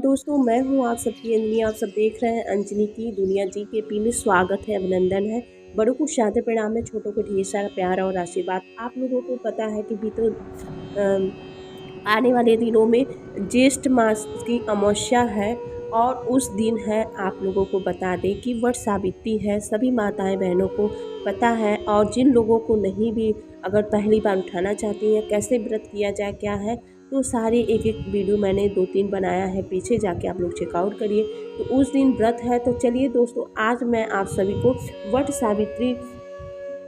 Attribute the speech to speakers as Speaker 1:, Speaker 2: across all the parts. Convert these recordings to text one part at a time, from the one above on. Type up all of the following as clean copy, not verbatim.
Speaker 1: दोस्तों, मैं हूँ आप सबकी अंजनी। आप सब देख रहे हैं अंजनी की दुनिया जी के पी में। स्वागत है, अभिनंदन है। बड़ों को शादी प्रणाम है, छोटों को ढेर सारा प्यार और आशीर्वाद। आप लोगों को पता है कि भी तो आने वाले दिनों में ज्येष्ठ मास की अमावस्या है और उस दिन है, आप लोगों को बता दें कि वट सावित्री है। सभी माताएं बहनों को पता है, और जिन लोगों को नहीं भी, अगर पहली बार उठाना चाहती हैं कैसे व्रत किया जाए क्या है, तो सारे एक एक वीडियो मैंने 2-3 बनाया है, पीछे जाके आप लोग चेकआउट करिए। तो उस दिन व्रत है। तो चलिए दोस्तों, आज मैं आप सभी को वट सावित्री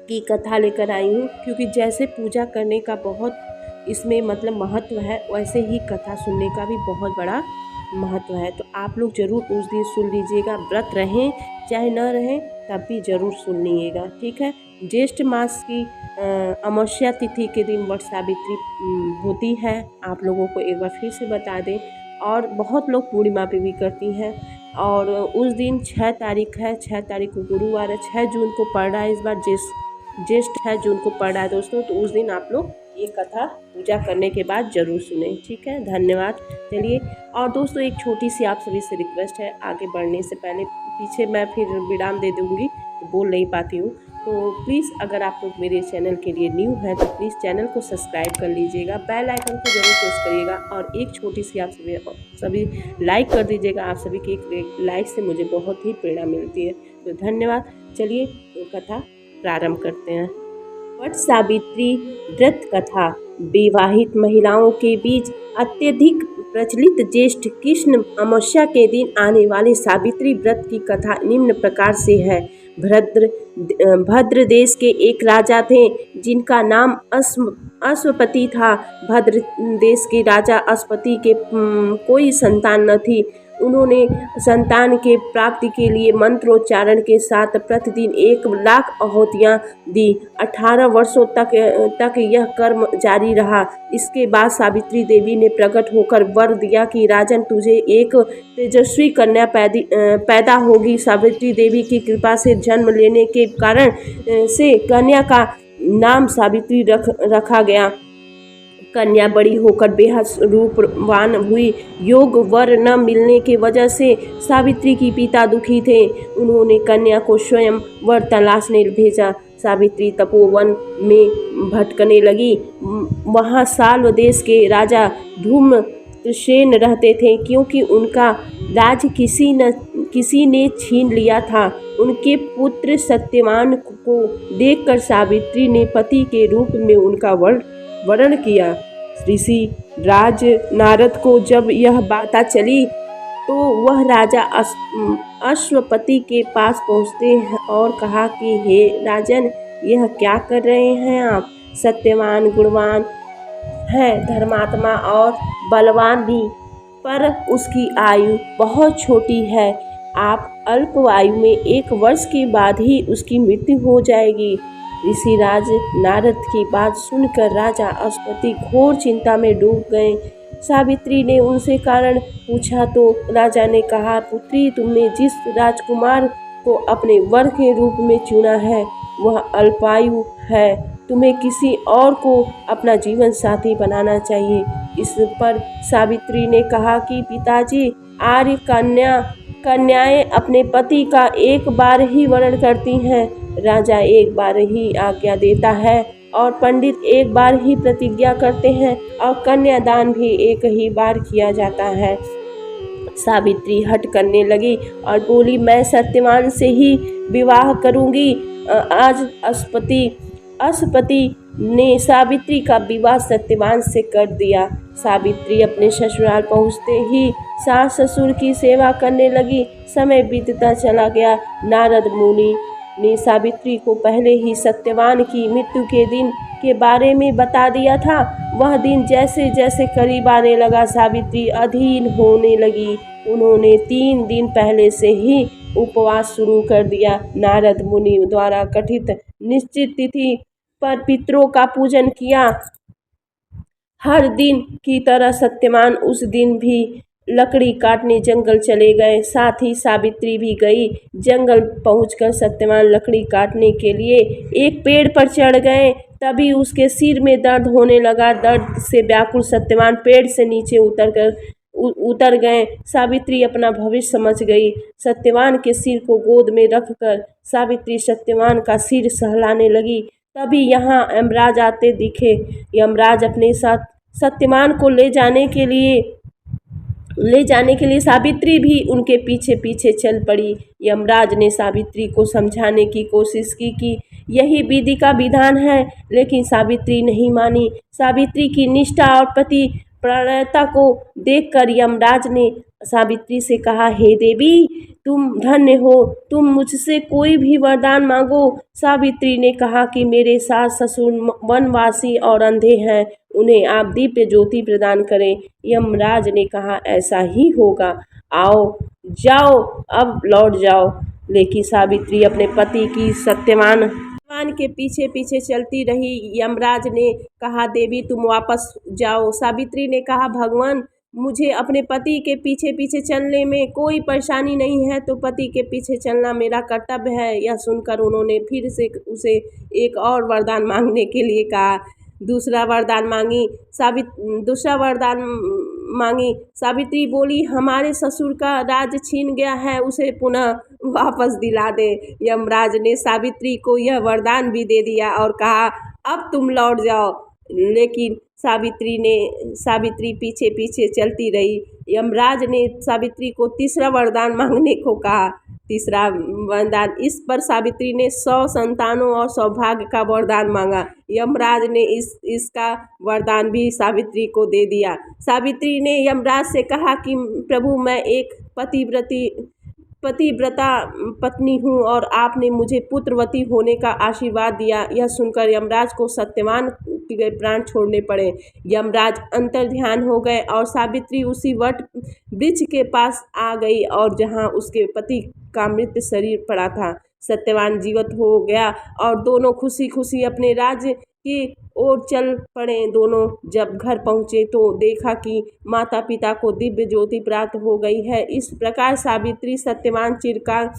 Speaker 1: की कथा लेकर आई हूँ, क्योंकि जैसे पूजा करने का बहुत इसमें मतलब महत्व है, वैसे ही कथा सुनने का भी बहुत बड़ा महत्व है। तो आप लोग ज़रूर उस दिन सुन लीजिएगा। व्रत रहें चाहे न रहें, तब भी ज़रूर सुन लीजिएगा, ठीक है। ज्येष्ठ मास की अमावस्या तिथि के दिन वट सावित्री होती है। आप लोगों को एक बार फिर से बता दें, और बहुत लोग पूर्णिमा पे भी करती हैं। और उस दिन 6 तारीख है, 6 तारीख को गुरुवार है। 6 जून को पड़ रहा है, इस बार ज्येष्ठ 6 जून को पड़ रहा है दोस्तों। तो उस दिन आप लोग ये कथा पूजा करने के बाद ज़रूर सुने, ठीक है। धन्यवाद। चलिए, और दोस्तों एक छोटी सी आप सभी से रिक्वेस्ट है, आगे बढ़ने से पहले पीछे मैं फिर विराम दे दूँगी, तो बोल नहीं पाती हूँ। तो प्लीज़, अगर आप लोग मेरे चैनल के लिए न्यू हैं तो प्लीज़ चैनल को सब्सक्राइब कर लीजिएगा, बेल आइकन को जरूर प्रेस करिएगा, और एक छोटी सी आप सभी लाइक कर दीजिएगा। आप सभी के एक लाइक से मुझे बहुत ही प्रेरणा मिलती है, तो धन्यवाद। चलिए तो कथा प्रारंभ करते हैं। वट सावित्री व्रत कथा। विवाहित महिलाओं के बीच अत्यधिक प्रचलित ज्येष्ठ कृष्ण अमावस्या के दिन आने वाले सावित्री व्रत की कथा निम्न प्रकार से है। भद्र देश के एक राजा थे, जिनका नाम अश्वपति था। भद्र देश के राजा अश्वपति के कोई संतान न थी। उन्होंने संतान के प्राप्ति के लिए मंत्रोच्चारण के साथ प्रतिदिन 1,00,000 आहुतियाँ दी। 18 वर्षों तक यह कर्म जारी रहा। इसके बाद सावित्री देवी ने प्रकट होकर वर दिया कि राजन, तुझे एक तेजस्वी कन्या पैदा होगी। सावित्री देवी की कृपा से जन्म लेने के कारण से कन्या का नाम सावित्री रखा गया। कन्या बड़ी होकर बेहद रूपवान हुई। योग वर न मिलने की वजह से सावित्री की पिता दुखी थे। उन्होंने कन्या को स्वयं वर तलाशने भेजा। सावित्री तपोवन में भटकने लगी। वहाँ साल्व देश के राजा धूम्रसेन रहते थे, क्योंकि उनका राज किसी ने छीन लिया था। उनके पुत्र सत्यवान को देखकर सावित्री ने पति के रूप में उनका वर्ण किया। ऋषि राज नारद को जब यह बात चली, तो वह राजा अश्वपति के पास पहुँचते हैं और कहा कि हे राजन, यह क्या कर रहे हैं आप? सत्यवान गुणवान है, धर्मात्मा और बलवान भी, पर उसकी आयु बहुत छोटी है। आप अल्प आयु में 1 वर्ष के बाद ही उसकी मृत्यु हो जाएगी। ऋषिराज नारद की बात सुनकर राजा अश्वपति घोर चिंता में डूब गए। सावित्री ने उनसे कारण पूछा, तो राजा ने कहा, पुत्री, तुमने जिस राजकुमार को अपने वर के रूप में चुना है, वह अल्पायु है। तुम्हें किसी और को अपना जीवन साथी बनाना चाहिए। इस पर सावित्री ने कहा कि पिताजी, आर्य कन्याएं अपने पति का एक बार ही वर्ण करती हैं। राजा एक बार ही आज्ञा देता है, और पंडित एक बार ही प्रतिज्ञा करते हैं, और कन्यादान भी एक ही बार किया जाता है। सावित्री हट करने लगी और बोली, मैं सत्यवान से ही विवाह करूंगी। आज अश्वपति ने सावित्री का विवाह सत्यवान से कर दिया। सावित्री अपने ससुराल पहुँचते ही सास ससुर की सेवा करने लगी। समय बीतता चला गया। नारद मुनि ने सावित्री को पहले ही सत्यवान की मृत्यु के दिन के बारे में बता दिया था। वह दिन जैसे जैसे करीब आने लगा, सावित्री अधीर होने लगी। उन्होंने 3 दिन पहले से ही उपवास शुरू कर दिया। नारद मुनि द्वारा कथित निश्चित तिथि पर पितरों का पूजन किया। हर दिन की तरह सत्यवान उस दिन भी लकड़ी काटने जंगल चले गए। साथ ही सावित्री भी गई। जंगल पहुंचकर सत्यवान लकड़ी काटने के लिए एक पेड़ पर चढ़ गए। तभी उसके सिर में दर्द होने लगा। दर्द से व्याकुल सत्यवान पेड़ से नीचे उतर गए। सावित्री अपना भविष्य समझ गई। सत्यवान के सिर को गोद में रखकर सावित्री सत्यवान का सिर सहलाने लगी। तभी यहाँ यमराज आते दिखे। यमराज अपने साथ सत्यवान को ले जाने के लिए सावित्री भी उनके पीछे पीछे चल पड़ी। यमराज ने सावित्री को समझाने की कोशिश की कि यही विधि का विधान है, लेकिन सावित्री नहीं मानी। सावित्री की निष्ठा और पति परायणता को देखकर यमराज ने सावित्री से कहा, हे देवी, तुम धन्य हो, तुम मुझसे कोई भी वरदान मांगो। सावित्री ने कहा कि मेरे सास ससुर वनवासी और अंधे हैं, उन्हें आप दिव्य ज्योति प्रदान करें। यमराज ने कहा, ऐसा ही होगा, आओ जाओ, अब लौट जाओ। लेकिन सावित्री अपने पति की सत्यवान के पीछे पीछे चलती रही। यमराज ने कहा, देवी तुम वापस जाओ। सावित्री ने कहा, भगवान, मुझे अपने पति के पीछे पीछे चलने में कोई परेशानी नहीं है, तो पति के पीछे चलना मेरा कर्तव्य है। यह सुनकर उन्होंने फिर से उसे एक और वरदान मांगने के लिए कहा। दूसरा वरदान मांगी। सावित्री बोली, हमारे ससुर का राज छीन गया है, उसे पुनः वापस दिला दे। यमराज ने सावित्री को यह वरदान भी दे दिया और कहा, अब तुम लौट जाओ। लेकिन सावित्री पीछे पीछे चलती रही। यमराज ने सावित्री को तीसरा वरदान मांगने को कहा। तीसरा वरदान, इस पर सावित्री ने 100 संतानों और सौभाग्य का वरदान मांगा। यमराज ने इसका वरदान भी सावित्री को दे दिया। सावित्री ने यमराज से कहा कि प्रभु, मैं एक पतिव्रता पत्नी हूँ और आपने मुझे पुत्रवती होने का आशीर्वाद दिया। यह सुनकर यमराज को सत्यवान के प्राण छोड़ने पड़े। यमराज अंतर्ध्यान हो गए और सावित्री उसी वट वृक्ष के पास आ गई और जहाँ उसके पति का मृत शरीर पड़ा था। सत्यवान जीवित हो गया और दोनों खुशी खुशी अपने राज्य की ओर चल पड़े। दोनों जब घर पहुँचे तो देखा कि माता पिता को दिव्य ज्योति प्राप्त हो गई है। इस प्रकार सावित्री सत्यवान चिरकाल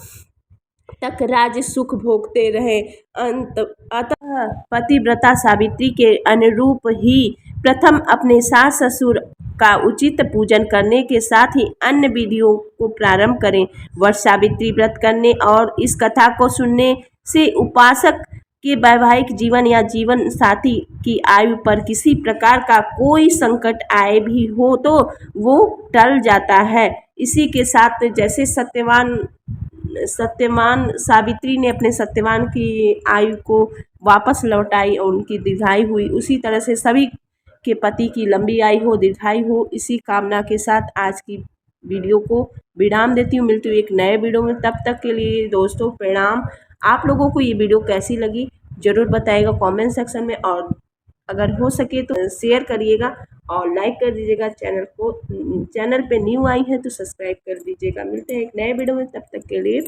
Speaker 1: तक राज्य सुख भोगते रहे। अतः पतिव्रता सावित्री के अनुरूप ही प्रथम अपने सास ससुर का उचित पूजन करने के साथ ही अन्य विधियों को प्रारंभ करें। वर्ष सावित्री व्रत करने और इस कथा को सुनने से उपासक के वैवाहिक जीवन या जीवन साथी की आयु पर किसी प्रकार का कोई संकट आए भी हो तो वो टल जाता है। इसी के साथ जैसे सत्यवान सावित्री ने अपने सत्यवान की आयु को वापस लौटाई और उनकी दीर्घायु हुई, उसी तरह से सभी के पति की लंबी आयु हो, दीर्घायु हो। इसी कामना के साथ आज की वीडियो को विराम देती हूँ। मिलती हूँ एक नए वीडियो में, तब तक के लिए दोस्तों प्रणाम। आप लोगों को ये वीडियो कैसी लगी ज़रूर बताइएगा कमेंट सेक्शन में, और अगर हो सके तो शेयर करिएगा और लाइक कर दीजिएगा। चैनल पे न्यू आई है तो सब्सक्राइब कर दीजिएगा। मिलते हैं एक नए वीडियो में, तब तक के लिए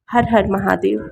Speaker 1: हर हर महादेव।